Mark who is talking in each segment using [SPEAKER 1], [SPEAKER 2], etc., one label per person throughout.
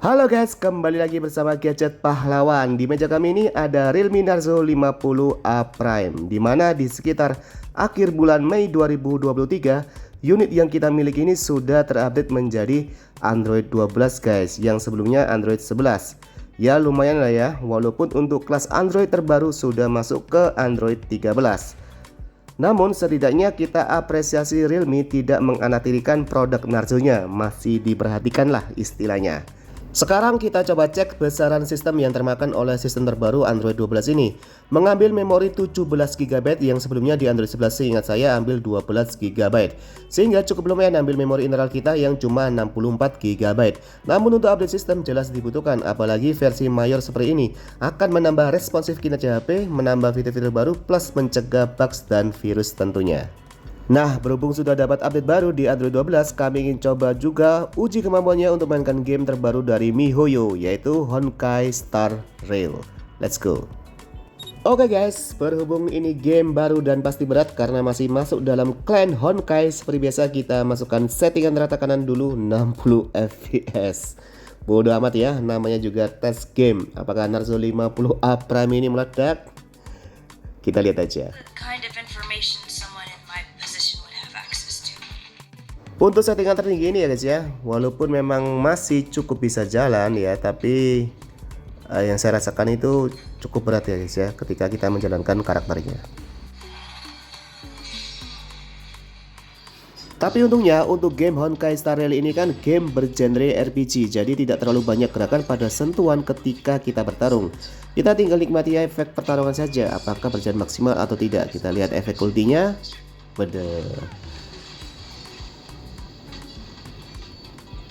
[SPEAKER 1] Halo guys, kembali lagi bersama Gadget Pahlawan. Di meja kami ini ada Realme Narzo 50A Prime, dimana di sekitar akhir bulan Mei 2023, unit yang kita miliki ini sudah terupdate menjadi Android 12 guys, yang sebelumnya Android 11. Ya lumayan lah ya, walaupun untuk kelas Android terbaru sudah masuk ke Android 13. Namun setidaknya kita apresiasi Realme tidak menganaktirikan produk Narzo-nya, masih diperhatikan lah istilahnya. Sekarang kita coba cek besaran sistem yang termakan oleh sistem terbaru Android 12 ini. Mengambil memori 17GB yang sebelumnya di Android 11 seingat saya ambil 12GB. Sehingga cukup lumayan ambil memori internal kita yang cuma 64GB. Namun untuk update sistem jelas dibutuhkan, apalagi versi mayor seperti ini akan menambah responsif kinerja HP, menambah fitur-fitur baru plus mencegah bugs dan virus tentunya. Nah, berhubung sudah dapat update baru di Android 12, kami ingin coba juga uji kemampuannya untuk mainkan game terbaru dari MiHoYo, yaitu Honkai Star Rail. Let's go. Oke guys, berhubung ini game baru dan pasti berat karena masih masuk dalam clan Honkai, seperti biasa kita masukkan settingan rata kanan dulu 60 fps. Bodoh amat ya, namanya juga tes game. Apakah Narzo 50A Prime ini meledak? Kita lihat aja. Untuk settingan tertinggi ini ya guys ya, walaupun memang masih cukup bisa jalan ya, tapi yang saya rasakan itu cukup berat ya guys ya ketika kita menjalankan karakternya. Tapi untungnya untuk game Honkai Star Rail ini kan game bergenre RPG, jadi tidak terlalu banyak gerakan pada sentuhan ketika kita bertarung. Kita tinggal nikmati efek pertarungan saja, apakah berjalan maksimal atau tidak. Kita lihat efek ultinya.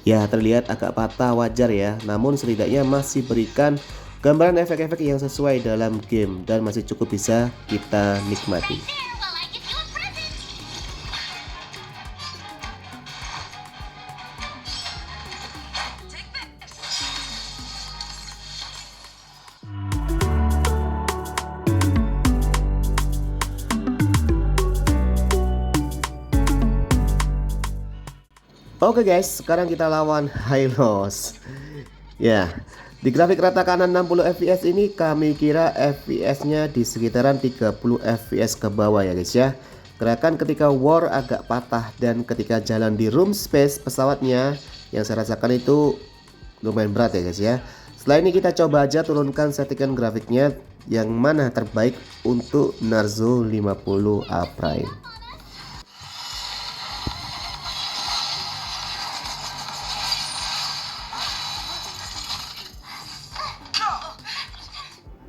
[SPEAKER 1] Ya terlihat agak patah, wajar ya, namun setidaknya masih berikan gambaran efek-efek yang sesuai dalam game dan masih cukup bisa kita nikmati. Oke guys, sekarang kita lawan Hylos. Ya, di grafik rata kanan 60 fps ini kami kira fps-nya di sekitaran 30 fps ke bawah ya guys ya. Gerakan ketika war agak patah dan ketika jalan di room space pesawatnya yang saya rasakan itu lumayan berat ya guys ya. Setelah ini kita coba aja turunkan settingan grafiknya yang mana terbaik untuk Narzo 50A Prime.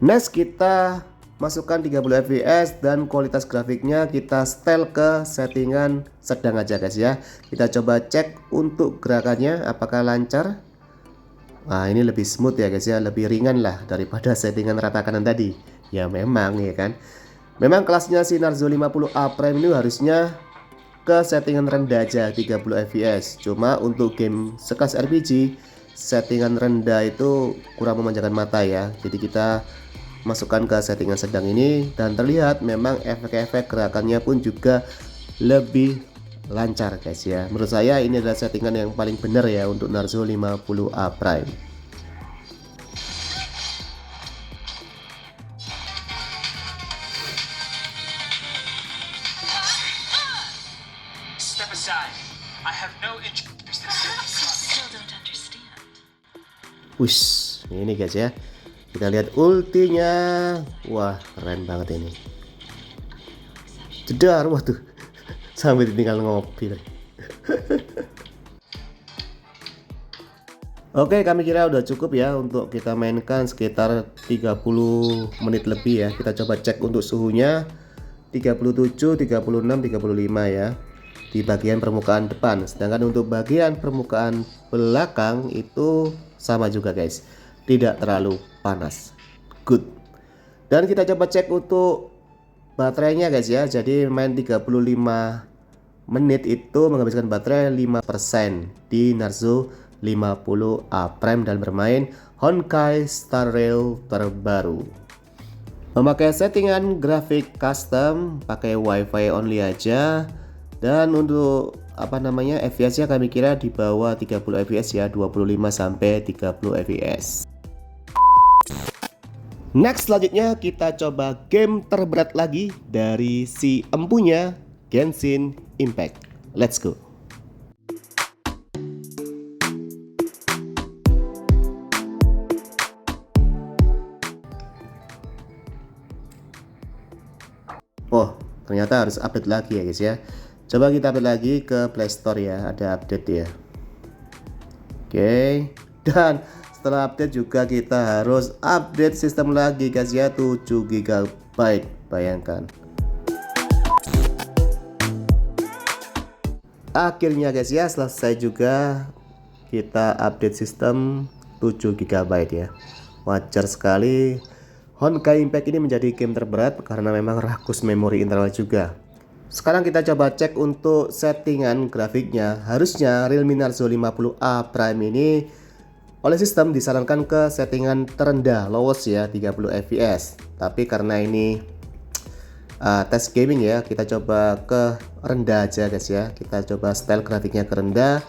[SPEAKER 1] Next kita masukkan 30 fps dan kualitas grafiknya kita setel ke settingan sedang aja guys ya. Kita coba cek untuk gerakannya apakah lancar. Nah ini lebih smooth ya guys ya, lebih ringan lah daripada settingan rata kanan tadi. Ya memang ya kan, memang kelasnya si Narzo 50A Prime ini harusnya ke settingan rendah aja 30 fps. Cuma untuk game sekelas RPG settingan rendah itu kurang memanjakan mata ya. Jadi kita masukkan ke settingan sedang ini dan terlihat memang efek-efek gerakannya pun juga lebih lancar guys ya. Menurut saya ini adalah settingan yang paling benar ya untuk Narzo 50A Prime. Wush, ini guys ya. Kita lihat ultinya. Wah, keren banget ini. Jedar, waduh. Sampai tinggal ngopi. Oke, kami kira udah cukup ya untuk kita mainkan sekitar 30 menit lebih ya. Kita coba cek untuk suhunya 37, 36, 35 ya di bagian permukaan depan. Sedangkan untuk bagian permukaan belakang itu sama juga guys, tidak terlalu panas. Good. Dan kita coba cek untuk baterainya guys ya. Jadi main 35 menit itu menghabiskan baterai 5% di Narzo 50A Prime dan bermain Honkai Star Rail terbaru. Memakai settingan grafik custom, pakai WiFi only aja. Dan untuk FPS-nya kami kira di bawah 30 fps ya, 25 sampai 30 fps. Next, selanjutnya kita coba game terberat lagi dari si empunya, Genshin Impact. Let's go. Oh, ternyata harus update lagi ya guys ya. Coba kita update lagi ke Play Store ya, ada update ya. Oke, dan setelah update juga kita harus update sistem lagi guys ya, 7 GB. Bayangkan. Akhirnya guys ya, selesai juga kita update sistem 7 GB ya. Wajar sekali Honkai Impact ini menjadi game terberat karena memang rakus memori internal juga. Sekarang kita coba cek untuk settingan grafiknya. Harusnya Realme Narzo 50A Prime ini oleh sistem disarankan ke settingan terendah, lowest ya, 30 fps. Tapi karena ini tes gaming ya, kita coba ke rendah aja guys ya. Kita coba style grafiknya ke rendah.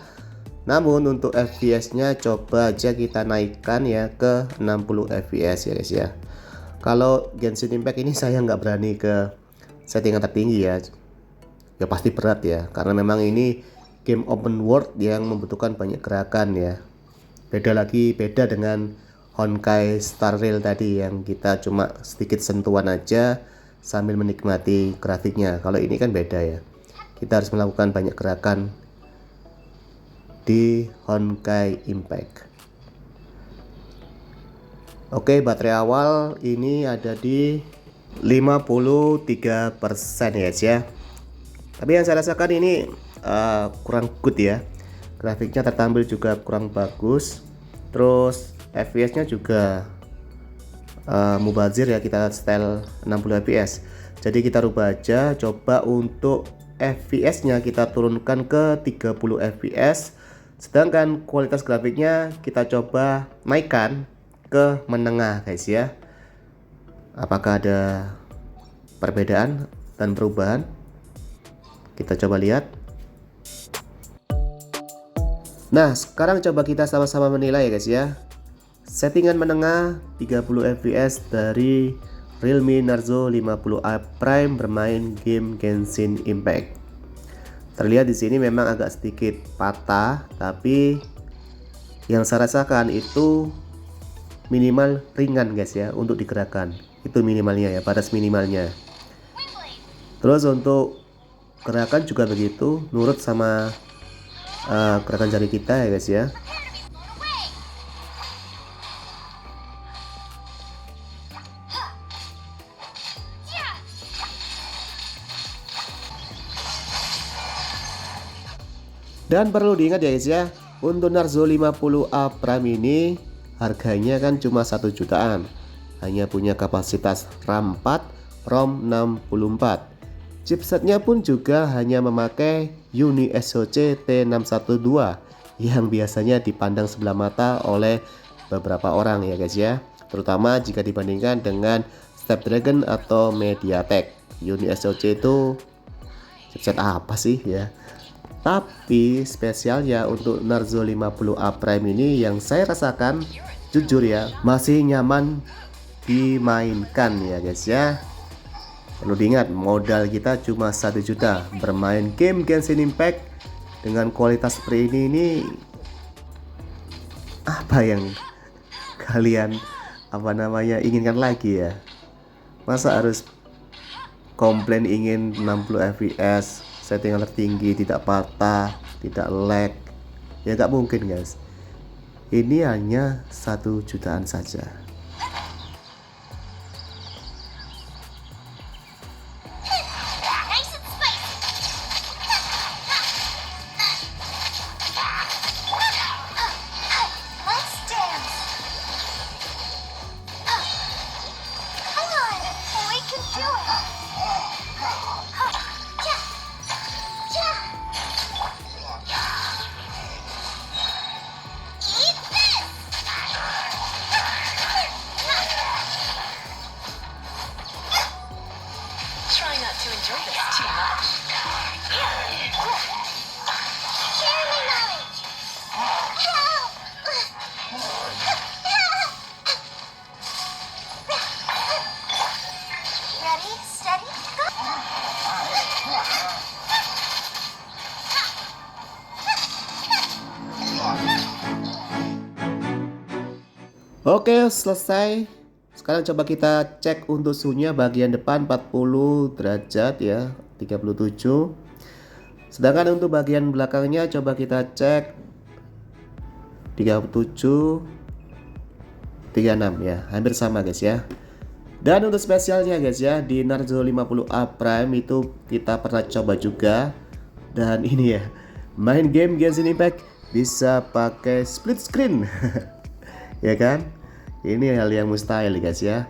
[SPEAKER 1] Namun untuk fps nya coba aja kita naikkan ya ke 60 fps ya guys ya. Kalau Genshin Impact ini saya nggak berani ke settingan tertinggi ya. Ya pasti berat ya, karena memang ini game open world yang membutuhkan banyak gerakan ya. Beda dengan Honkai Star Rail tadi yang kita cuma sedikit sentuhan aja sambil menikmati grafiknya. Kalau ini kan beda ya, kita harus melakukan banyak gerakan di Honkai Impact. Oke, baterai awal ini ada di 53% ya. Tapi yang saya rasakan ini kurang good ya. Grafiknya tertampil juga kurang bagus. Terus FPS-nya juga mubazir ya, kita style 60 fps. Jadi kita rubah aja, coba untuk FPS-nya kita turunkan ke 30 fps. Sedangkan kualitas grafiknya kita coba naikkan ke menengah guys ya. Apakah ada perbedaan dan perubahan? Kita coba lihat. Nah, sekarang coba kita sama-sama menilai ya guys ya. Settingan menengah 30 fps dari Realme Narzo 50A Prime bermain game Genshin Impact. Terlihat di sini memang agak sedikit patah, tapi yang saya rasakan itu minimal ringan guys ya untuk digerakkan. Itu minimalnya ya, batas minimalnya. Terus untuk gerakan juga begitu, nurut sama gerakan jari kita ya guys ya. Dan perlu diingat ya guys ya, untuk Narzo 50A Prime ini harganya kan cuma 1 jutaan. Hanya punya kapasitas RAM 4, ROM 64. Chipsetnya pun juga hanya memakai Uni SoC T612 yang biasanya dipandang sebelah mata oleh beberapa orang ya guys ya, terutama jika dibandingkan dengan Snapdragon atau MediaTek. Uni SoC itu chipset apa sih ya? Tapi spesialnya untuk Narzo 50A Prime ini yang saya rasakan jujur ya, masih nyaman dimainkan ya guys ya. Perlu diingat, modal kita cuma 1 juta. Bermain game Genshin Impact dengan kualitas seperti ini apa yang kalian inginkan lagi ya? Masa harus komplain ingin 60 fps, settingan tertinggi, tidak patah, tidak lag? Ya nggak mungkin guys. Ini hanya 1 jutaan saja. Oke, selesai. Sekarang coba kita cek untuk suhunya. Bagian depan 40 derajat ya, 37. Sedangkan untuk bagian belakangnya coba kita cek 37, 36 ya, hampir sama guys ya. Dan untuk spesialnya guys ya, di Narzo 50A Prime itu kita pernah coba juga. Dan ini ya, main game Genshin Impact bisa pakai split screen. Ya kan? Ini hal yang mustahil guys ya.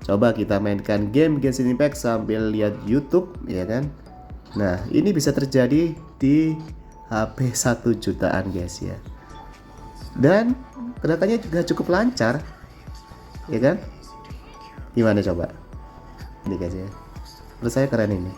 [SPEAKER 1] Coba kita mainkan game Genshin Impact sambil lihat YouTube ya kan. Nah, ini bisa terjadi di HP 1 jutaan guys ya. Dan gerakannya juga cukup lancar. Ya kan? Gimana coba? Ini guys ya. Menurut saya keren ini.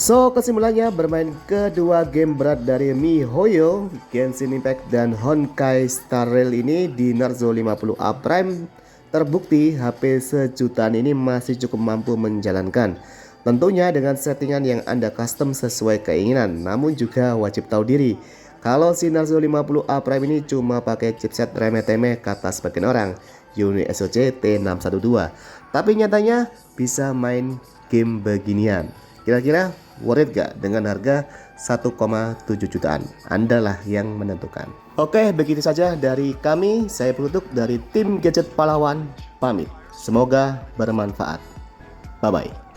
[SPEAKER 1] So, kesimpulannya bermain kedua game berat dari miHoYo, Genshin Impact dan Honkai Star Rail ini di Narzo 50A Prime terbukti HP sejutaan ini masih cukup mampu menjalankan. Tentunya dengan settingan yang Anda custom sesuai keinginan, namun juga wajib tahu diri. Kalau si Narzo 50A Prime ini cuma pakai chipset remeh-temeh kata sebagian orang, unit SoC T612. Tapi nyatanya bisa main game beginian. Kira-kira worth it gak dengan harga 1,7 jutaan? Andalah yang menentukan. Oke, begitu saja dari kami. Saya penutup dari tim Gadget Pahlawan pamit. Semoga bermanfaat. Bye-bye.